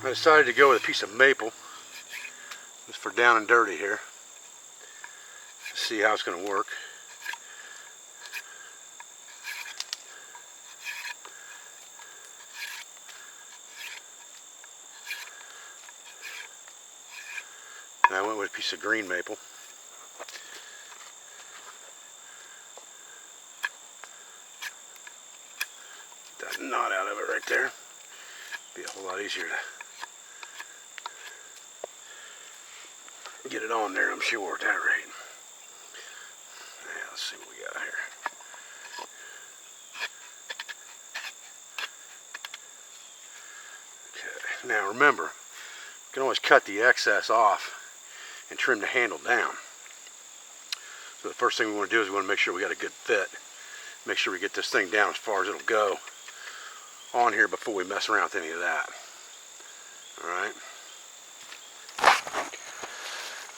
I decided to go with a piece of maple just for down and dirty here. Let's see how it's going to work. And I went with a piece of green maple. Get that knot out of it right there. Be a whole lot easier to get it on there, I'm sure, at that rate. Yeah, let's see what we got here. Okay, now remember, you can always cut the excess off and trim the handle down. So the first thing we want to do is we want to make sure we got a good fit. Make sure we get this thing down as far as it'll go on here before we mess around with any of that. Alright.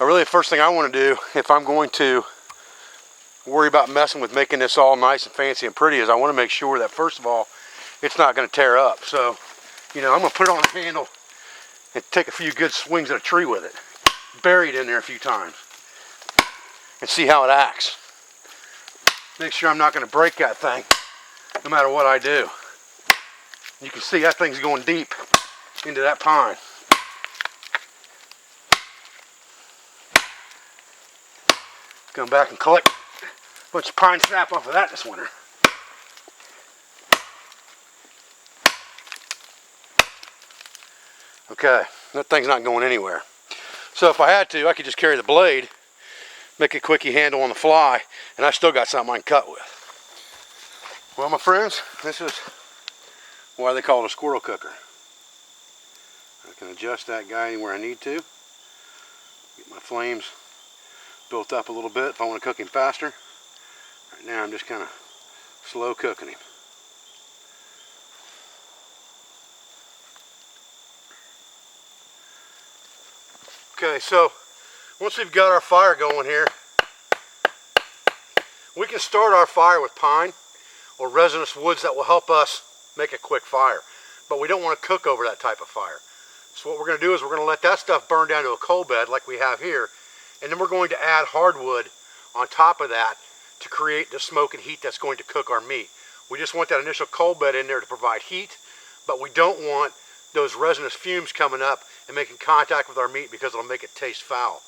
Really, the first thing I want to do, if I'm going to worry about messing with making this all nice and fancy and pretty, is I want to make sure that, first of all, it's not going to tear up. So, you know, I'm going to put it on the handle and take a few good swings at a tree with it. Bury it in there a few times and see how it acts. Make sure I'm not going to break that thing no matter what I do. You can see that thing's going deep into that pine. Come back and collect a bunch of pine sap off of that this winter. Okay, that thing's not going anywhere. So if I had to, I could just carry the blade, make a quickie handle on the fly, and I still got something I can cut with. Well, my friends, this is why they call it a squirrel cooker. I can adjust that guy anywhere I need to. Get my flames built up a little bit if I want to cook him faster. Right now I'm just kind of slow cooking him. Okay, so once we've got our fire going here, we can start our fire with pine or resinous woods that will help us make a quick fire. But we don't want to cook over that type of fire. So what we're going to do is we're going to let that stuff burn down to a coal bed like we have here. And then we're going to add hardwood on top of that to create the smoke and heat that's going to cook our meat. We just want that initial coal bed in there to provide heat, but we don't want those resinous fumes coming up and making contact with our meat because it'll make it taste foul.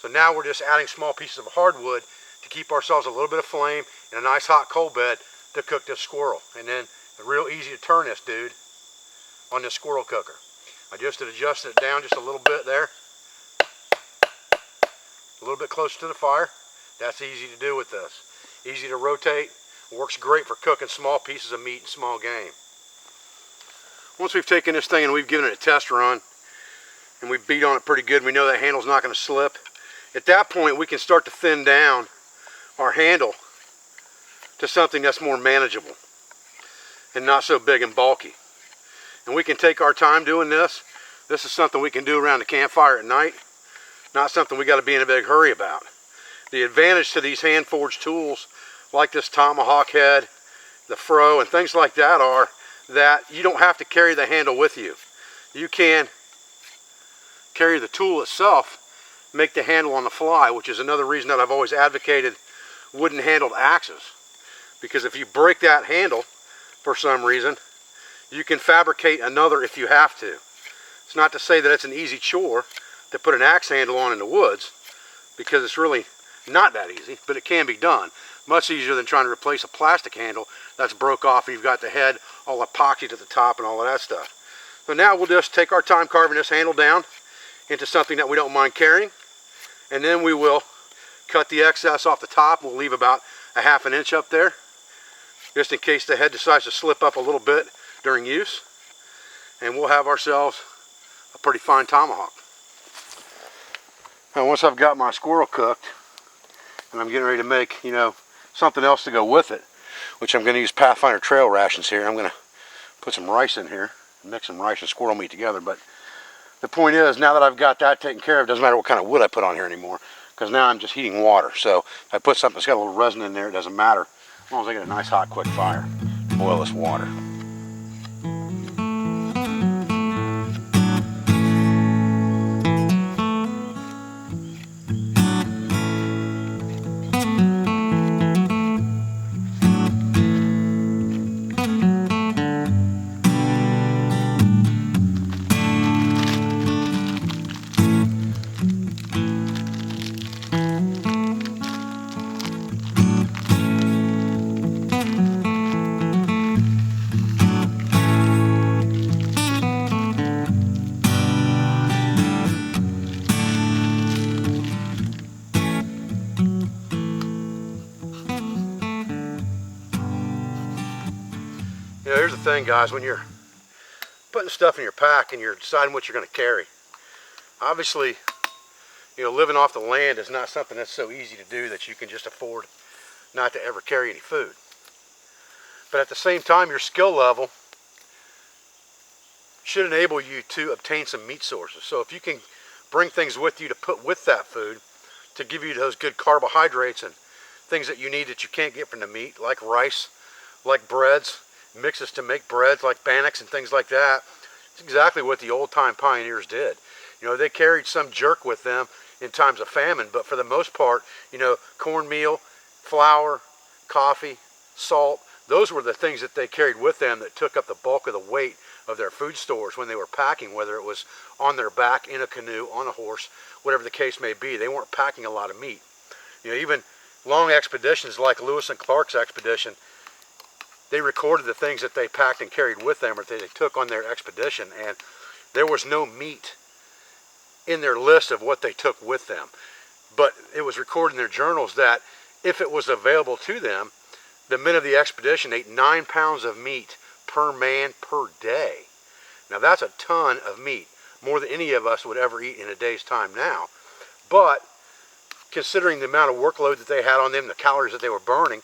So now we're just adding small pieces of hardwood to keep ourselves a little bit of flame and a nice hot coal bed to cook this squirrel. And then it's real easy to turn this dude on this squirrel cooker. I just adjusted it down just a little bit there. A little bit closer to the fire. That's easy to do with this. Easy to rotate. Works great for cooking small pieces of meat and small game. Once we've taken this thing and we've given it a test run and we beat on it pretty good, we know that handle's not going to slip. At that point we can start to thin down our handle to something that's more manageable and not so big and bulky. And we can take our time doing this. This is something we can do around the campfire at night. Not something we got to be in a big hurry about. The advantage to these hand forged tools like this tomahawk head, the fro, and things like that are that you don't have to carry the handle with you. You can carry the tool itself, make the handle on the fly, which is another reason that I've always advocated wooden handled axes. Because if you break that handle for some reason, you can fabricate another if you have to. It's not to say that it's an easy chore to put an axe handle on in the woods, because it's really not that easy, but it can be done. Much easier than trying to replace a plastic handle that's broke off and you've got the head all epoxied at the top and all of that stuff. So now we'll just take our time carving this handle down into something that we don't mind carrying, and then we will cut the excess off the top. We'll leave about a ½ an inch up there, just in case the head decides to slip up a little bit during use, and we'll have ourselves a pretty fine tomahawk. Now once I've got my squirrel cooked and I'm getting ready to make, something else to go with it, which I'm going to use Pathfinder trail rations here. I'm going to put some rice in here, mix some rice and squirrel meat together. But the point is, now that I've got that taken care of, it doesn't matter what kind of wood I put on here anymore, because now I'm just heating water. So if I put something that's got a little resin in there, it doesn't matter, as long as I get a nice hot quick fire to boil this water. Here's the thing, guys, when you're putting stuff in your pack and you're deciding what you're going to carry, obviously, living off the land is not something that's so easy to do that you can just afford not to ever carry any food. But at the same time, your skill level should enable you to obtain some meat sources. So if you can bring things with you to put with that food to give you those good carbohydrates and things that you need that you can't get from the meat, like rice, like breads, mixes to make breads like bannocks and things like that. It's exactly what the old-time pioneers did. They carried some jerk with them in times of famine, but for the most part, cornmeal, flour, coffee, salt, those were the things that they carried with them that took up the bulk of the weight of their food stores when they were packing, whether it was on their back, in a canoe, on a horse, whatever the case may be. They weren't packing a lot of meat. Even long expeditions like Lewis and Clark's expedition, they recorded the things that they packed and carried with them or that they took on their expedition, and there was no meat in their list of what they took with them. But it was recorded in their journals that if it was available to them, the men of the expedition ate 9 pounds of meat per man per day. Now that's a ton of meat, more than any of us would ever eat in a day's time now. But considering the amount of workload that they had on them, the calories that they were burning,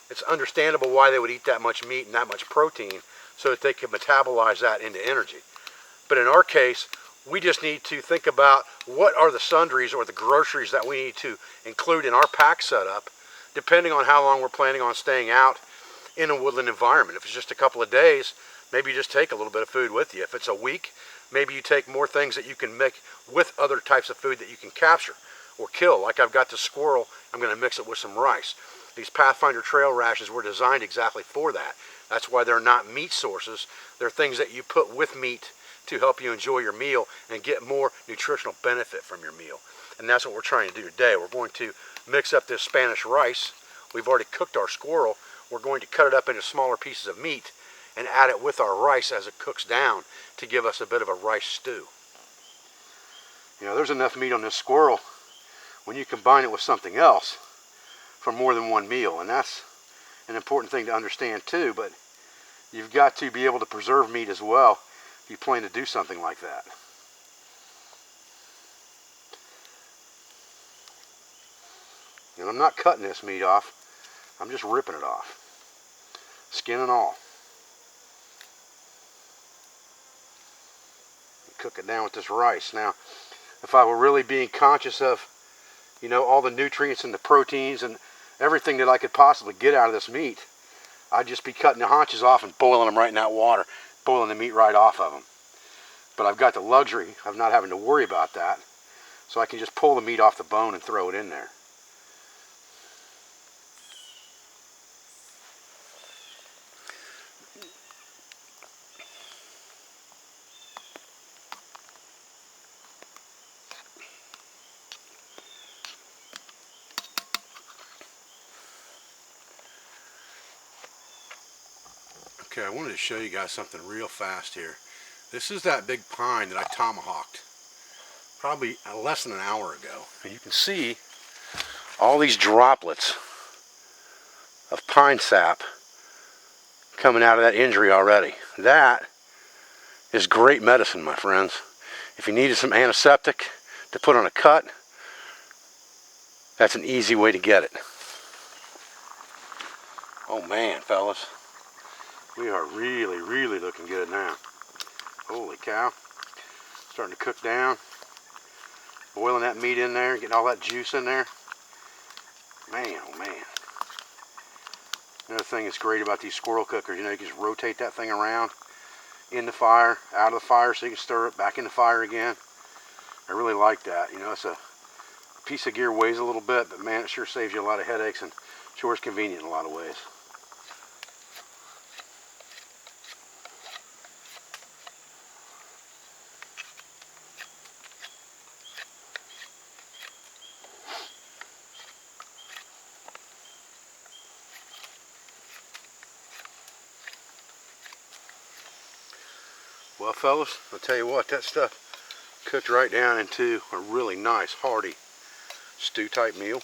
it's understandable why they would eat that much meat and that much protein so that they could metabolize that into energy. But in our case, we just need to think about what are the sundries or the groceries that we need to include in our pack setup, depending on how long we're planning on staying out in a woodland environment. If it's just a couple of days, maybe you just take a little bit of food with you. If it's a week, maybe you take more things that you can make with other types of food that you can capture or kill. Like I've got the squirrel, I'm going to mix it with some rice. These Pathfinder trail rations were designed exactly for that. That's why they're not meat sources. They're things that you put with meat to help you enjoy your meal and get more nutritional benefit from your meal. And that's what we're trying to do today. We're going to mix up this Spanish rice. We've already cooked our squirrel. We're going to cut it up into smaller pieces of meat and add it with our rice as it cooks down to give us a bit of a rice stew. There's enough meat on this squirrel when you combine it with something else for more than one meal, and that's an important thing to understand too. But you've got to be able to preserve meat as well if you plan to do something like that. And I'm not cutting this meat off, I'm just ripping it off, skin and all. Cook it down with this rice. Now, if I were really being conscious of, all the nutrients and the proteins and everything that I could possibly get out of this meat, I'd just be cutting the haunches off and boiling them right in that water, boiling the meat right off of them. But I've got the luxury of not having to worry about that, so I can just pull the meat off the bone and throw it in there. Okay, I wanted to show you guys something real fast here. This is that big pine that I tomahawked probably less than an hour ago. And you can see all these droplets of pine sap coming out of that injury already. That is great medicine, my friends. If you needed some antiseptic to put on a cut, that's an easy way to get it. Oh man, fellas. We are really, really looking good now. Holy cow. Starting to cook down. Boiling that meat in there, getting all that juice in there. Man, oh man. Another thing that's great about these squirrel cookers, you know, you can just rotate that thing around in the fire, out of the fire, so you can stir it back in the fire again. I really like that. You know, it's a piece of gear, weighs a little bit, but man, it sure saves you a lot of headaches and sure is convenient in a lot of ways. Well, fellas, I'll tell you what, that stuff cooked right down into a really nice, hearty stew type meal.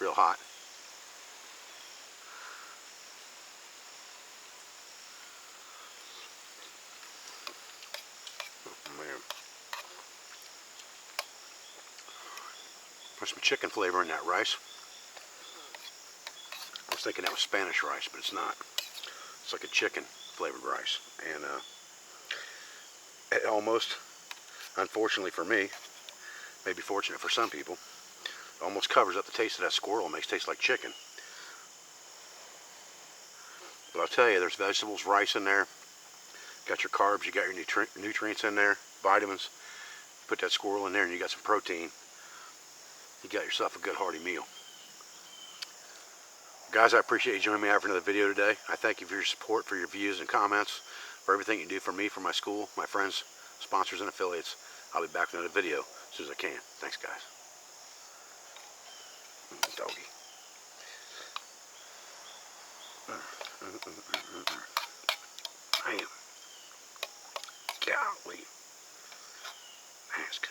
Real hot. Oh, man. There's some chicken flavor in that rice. I was thinking that was Spanish rice, but it's not. It's like a chicken flavored rice. And it almost, unfortunately for me, maybe fortunate for some people, almost covers up the taste of that squirrel. It makes it taste like chicken. But I'll tell you, there's vegetables, rice in there. Got your carbs, you got your nutrients in there, vitamins. Put that squirrel in there and you got some protein. You got yourself a good hearty meal. Guys, I appreciate you joining me out for another video today. I thank you for your support, for your views and comments, for everything you do for me, for my school, my friends, sponsors, and affiliates. I'll be back with another video as soon as I can. Thanks, guys. Doggy. Bam. Golly. That's good.